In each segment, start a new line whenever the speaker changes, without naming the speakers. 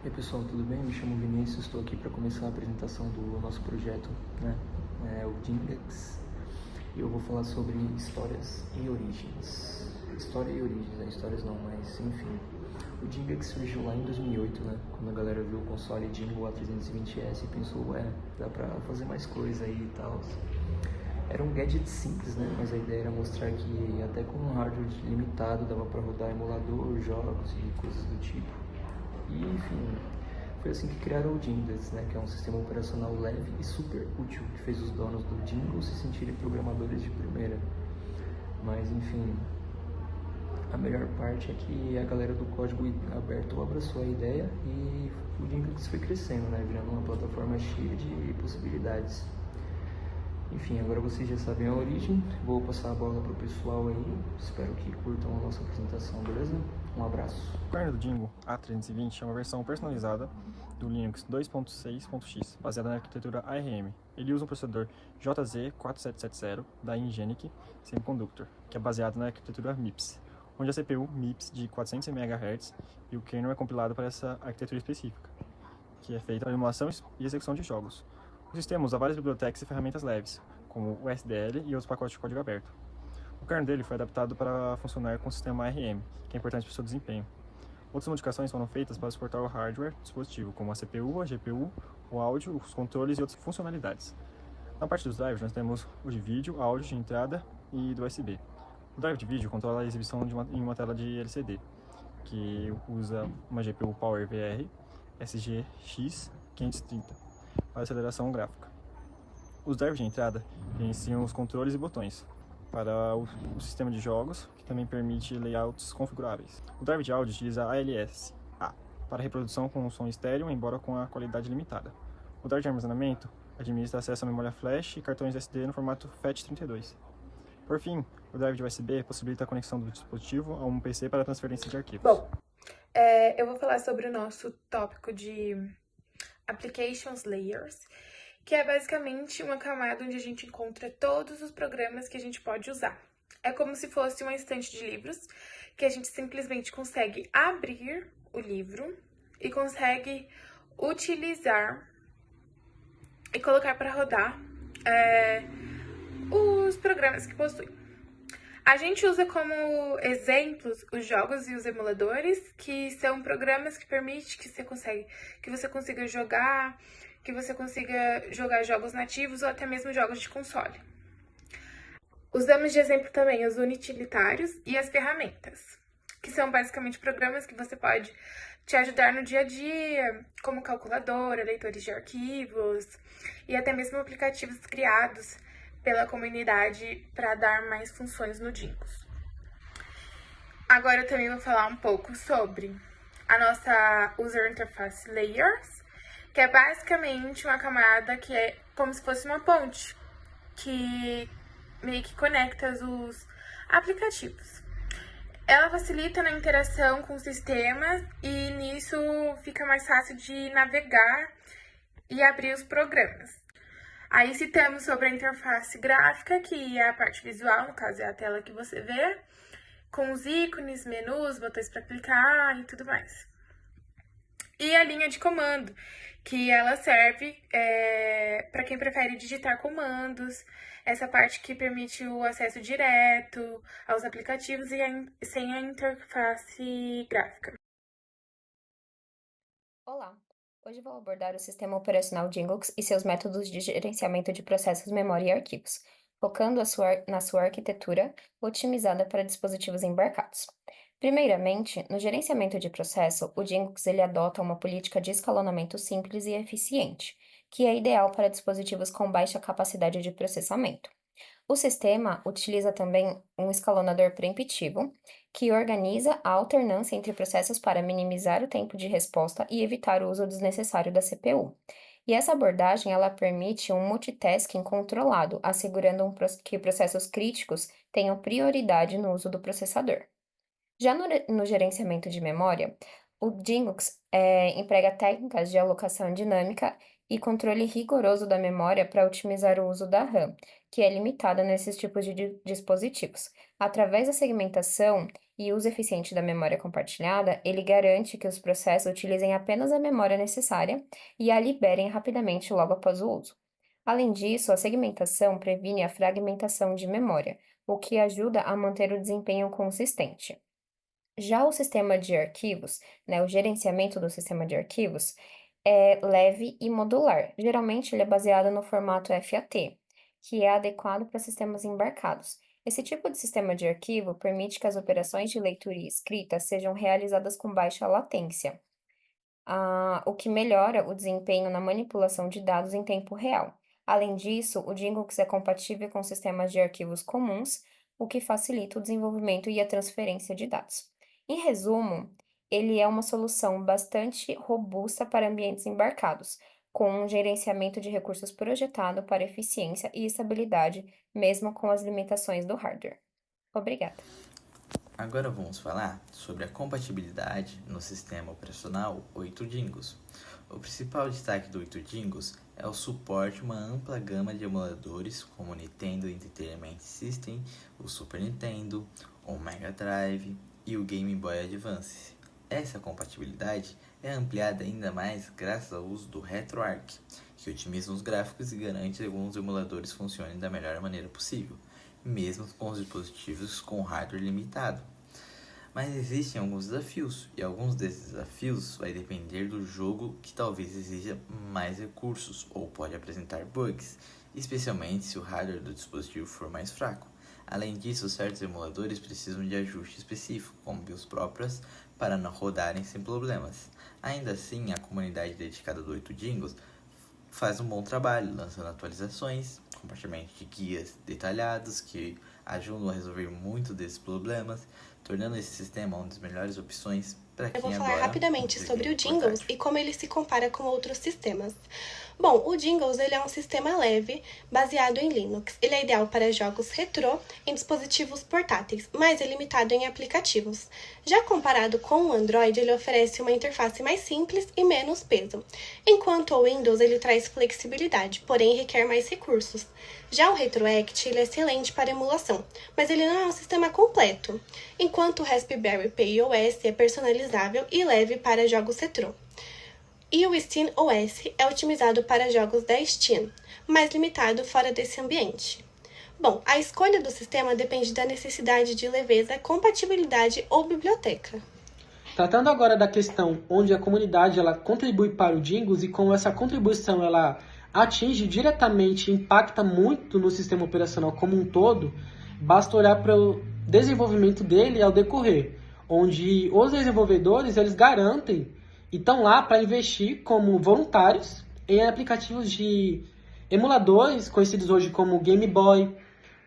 E aí pessoal, tudo bem? Me chamo Vinícius, estou aqui para começar a apresentação do nosso projeto, o Jingax. E eu vou falar sobre histórias e origens. História e origens, histórias não, mas enfim. O Jingax surgiu lá em 2008, quando a galera viu o console Jingle A320S e pensou, dá pra fazer mais coisa aí e tal. Era um gadget simples, mas a ideia era mostrar que até com um hardware limitado dava para rodar emulador, jogos e coisas do tipo. E, enfim, foi assim que criaram o Jingle, que é um sistema operacional leve e super útil, que fez os donos do Jingle se sentirem programadores de primeira. Mas, enfim, a melhor parte é que a galera do código aberto abraçou a ideia e o Jingle foi crescendo, virando uma plataforma cheia de possibilidades. Enfim, agora vocês já sabem a origem, vou passar a bola pro pessoal aí, espero que curtam a nossa apresentação, beleza? Um abraço.
O kernel do Jingle A320 é uma versão personalizada do Linux 2.6.x, baseada na arquitetura ARM. Ele usa um processador JZ4770 da Ingenic Semiconductor, que é baseado na arquitetura MIPS, onde a CPU MIPS de 400 MHz e o kernel é compilado para essa arquitetura específica, que é feita para emulação e execução de jogos. O sistema usa várias bibliotecas e ferramentas leves, como o SDL e outros pacotes de código aberto. O kernel dele foi adaptado para funcionar com o sistema ARM, que é importante para o seu desempenho. Outras modificações foram feitas para suportar o hardware do dispositivo, como a CPU, a GPU, o áudio, os controles e outras funcionalidades. Na parte dos drivers, nós temos o de vídeo, áudio de entrada e do USB. O drive de vídeo controla a exibição em uma tela de LCD, que usa uma GPU PowerVR SGX 530 para aceleração gráfica. Os drivers de entrada gerenciam os controles e botões para o sistema de jogos, que também permite layouts configuráveis. O drive de áudio utiliza ALS-A para reprodução com som estéreo, embora com a qualidade limitada. O drive de armazenamento administra acesso à memória flash e cartões SD no formato FAT32. Por fim, o drive de USB possibilita a conexão do dispositivo a um PC para transferência de arquivos.
Bom, eu vou falar sobre o nosso tópico de Applications Layers, que é basicamente uma camada onde a gente encontra todos os programas que a gente pode usar. É como se fosse uma estante de livros, que a gente simplesmente consegue abrir o livro e consegue utilizar e colocar para rodar os programas que possui. A gente usa como exemplos os jogos e os emuladores, que são programas que permitem que você consiga jogar jogos nativos ou até mesmo jogos de console. Usamos de exemplo também os utilitários e as ferramentas, que são basicamente programas que você pode te ajudar no dia a dia, como calculadora, leitores de arquivos e até mesmo aplicativos criados pela comunidade para dar mais funções no Jingles. Agora eu também vou falar um pouco sobre a nossa User Interface Layers, que é basicamente uma camada que é como se fosse uma ponte, que meio que conecta os aplicativos. Ela facilita na interação com o sistema e nisso fica mais fácil de navegar e abrir os programas. Aí citamos sobre a interface gráfica, que é a parte visual, no caso é a tela que você vê, com os ícones, menus, botões para clicar e tudo mais. E a linha de comando, que ela serve para quem prefere digitar comandos, essa parte que permite o acesso direto aos aplicativos e sem a interface gráfica.
Olá! Hoje vou abordar o sistema operacional Jingox e seus métodos de gerenciamento de processos, memória e arquivos, focando na sua arquitetura otimizada para dispositivos embarcados. Primeiramente, no gerenciamento de processo, o Jingox ele adota uma política de escalonamento simples e eficiente, que é ideal para dispositivos com baixa capacidade de processamento. O sistema utiliza também um escalonador preemptivo, que organiza a alternância entre processos para minimizar o tempo de resposta e evitar o uso desnecessário da CPU. E essa abordagem ela permite um multitasking controlado, assegurando que processos críticos tenham prioridade no uso do processador. Já no gerenciamento de memória, o Jingox emprega técnicas de alocação dinâmica e controle rigoroso da memória para otimizar o uso da RAM, que é limitada nesses tipos de dispositivos. Através da segmentação e uso eficiente da memória compartilhada, ele garante que os processos utilizem apenas a memória necessária e a liberem rapidamente logo após o uso. Além disso, a segmentação previne a fragmentação de memória, o que ajuda a manter o desempenho consistente. Já o sistema de arquivos, né, o gerenciamento do sistema de arquivos, é leve e modular. Geralmente, ele é baseado no formato FAT, que é adequado para sistemas embarcados. Esse tipo de sistema de arquivo permite que as operações de leitura e escrita sejam realizadas com baixa latência, o que melhora o desempenho na manipulação de dados em tempo real. Além disso, o Django é compatível com sistemas de arquivos comuns, o que facilita o desenvolvimento e a transferência de dados. Em resumo, ele é uma solução bastante robusta para ambientes embarcados, com um gerenciamento de recursos projetado para eficiência e estabilidade, mesmo com as limitações do hardware. Obrigada.
Agora vamos falar sobre a compatibilidade no sistema operacional 8 Dingos. O principal destaque do 8 Dingos é o suporte a uma ampla gama de emuladores como o Nintendo Entertainment System, o Super Nintendo, o Mega Drive e o Game Boy Advance. Essa compatibilidade é ampliada ainda mais graças ao uso do RetroArch, que otimiza os gráficos e garante que alguns emuladores funcionem da melhor maneira possível, mesmo com os dispositivos com hardware limitado. Mas existem alguns desafios, e alguns desses desafios vai depender do jogo, que talvez exija mais recursos ou pode apresentar bugs, especialmente se o hardware do dispositivo for mais fraco. Além disso, certos emuladores precisam de ajuste específico, como BIOS próprias, para não rodarem sem problemas. Ainda assim, a comunidade dedicada do 8 Dingos faz um bom trabalho, lançando atualizações, compartilhamento de guias detalhados que ajudam a resolver muito desses problemas, tornando esse sistema uma das melhores opções para quem adora.
Eu vou falar rapidamente sobre o Dingles e como ele se compara com outros sistemas. Bom, o Dingles ele é um sistema leve, baseado em Linux. Ele é ideal para jogos retrô em dispositivos portáteis, mas é limitado em aplicativos. Já comparado com o Android, ele oferece uma interface mais simples e menos peso, enquanto o Windows ele traz flexibilidade, porém requer mais recursos. Já o RetroAct ele é excelente para emulação, mas ele não é um sistema completo, enquanto o Raspberry Pi OS é personalizável e leve para jogos retrô. E o SteamOS é otimizado para jogos da Steam, mais limitado fora desse ambiente. Bom, a escolha do sistema depende da necessidade de leveza, compatibilidade ou biblioteca.
Tratando agora da questão onde a comunidade ela contribui para o Dingles e como essa contribuição ela atinge diretamente e impacta muito no sistema operacional como um todo, basta olhar para o desenvolvimento dele ao decorrer, onde os desenvolvedores eles garantem e estão lá para investir como voluntários em aplicativos de emuladores, conhecidos hoje como Game Boy,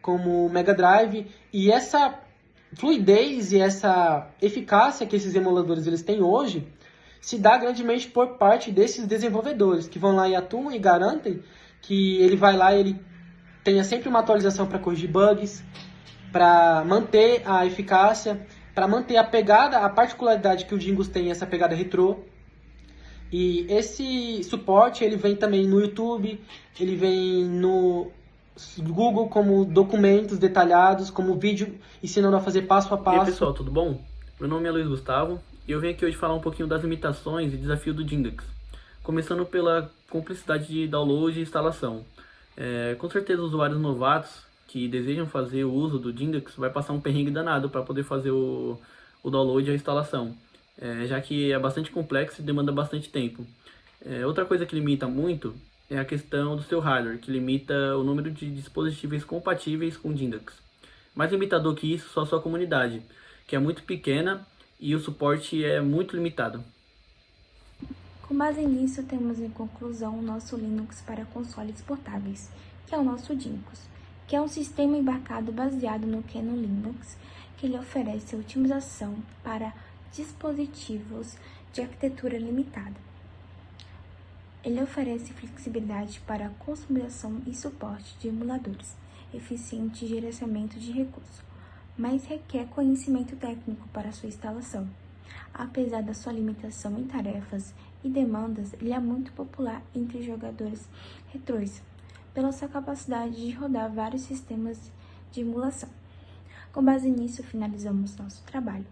como Mega Drive, e essa fluidez e essa eficácia que esses emuladores eles têm hoje se dá grandemente por parte desses desenvolvedores, que vão lá e atuam e garantem que ele vai lá e ele tenha sempre uma atualização para corrigir bugs, para manter a eficácia, para manter a pegada, a particularidade que o Dingles tem, essa pegada retrô. E esse suporte ele vem também no YouTube, ele vem no Google como documentos detalhados, como vídeo ensinando a fazer passo a passo.
E aí pessoal, tudo bom? Meu nome é Luiz Gustavo e eu venho aqui hoje falar um pouquinho das limitações e desafios do Django, começando pela complexidade de download e instalação. Com certeza os usuários novatos que desejam fazer o uso do Django vai passar um perrengue danado para poder fazer o download e a instalação. Já que é bastante complexo e demanda bastante tempo. Outra coisa que limita muito é a questão do seu hardware, que limita o número de dispositivos compatíveis com Django. Mais limitador que isso, só a sua comunidade, que é muito pequena e o suporte é muito limitado.
Com base nisso, temos em conclusão o nosso Linux para consoles portáteis, que é o nosso Django, que é um sistema embarcado baseado no GNU Linux, que ele oferece otimização para dispositivos de arquitetura limitada. Ele oferece flexibilidade para customização e suporte de emuladores, eficiente gerenciamento de recursos, mas requer conhecimento técnico para sua instalação. Apesar da sua limitação em tarefas e demandas, ele é muito popular entre jogadores retrôs, pela sua capacidade de rodar vários sistemas de emulação. Com base nisso, finalizamos nosso trabalho.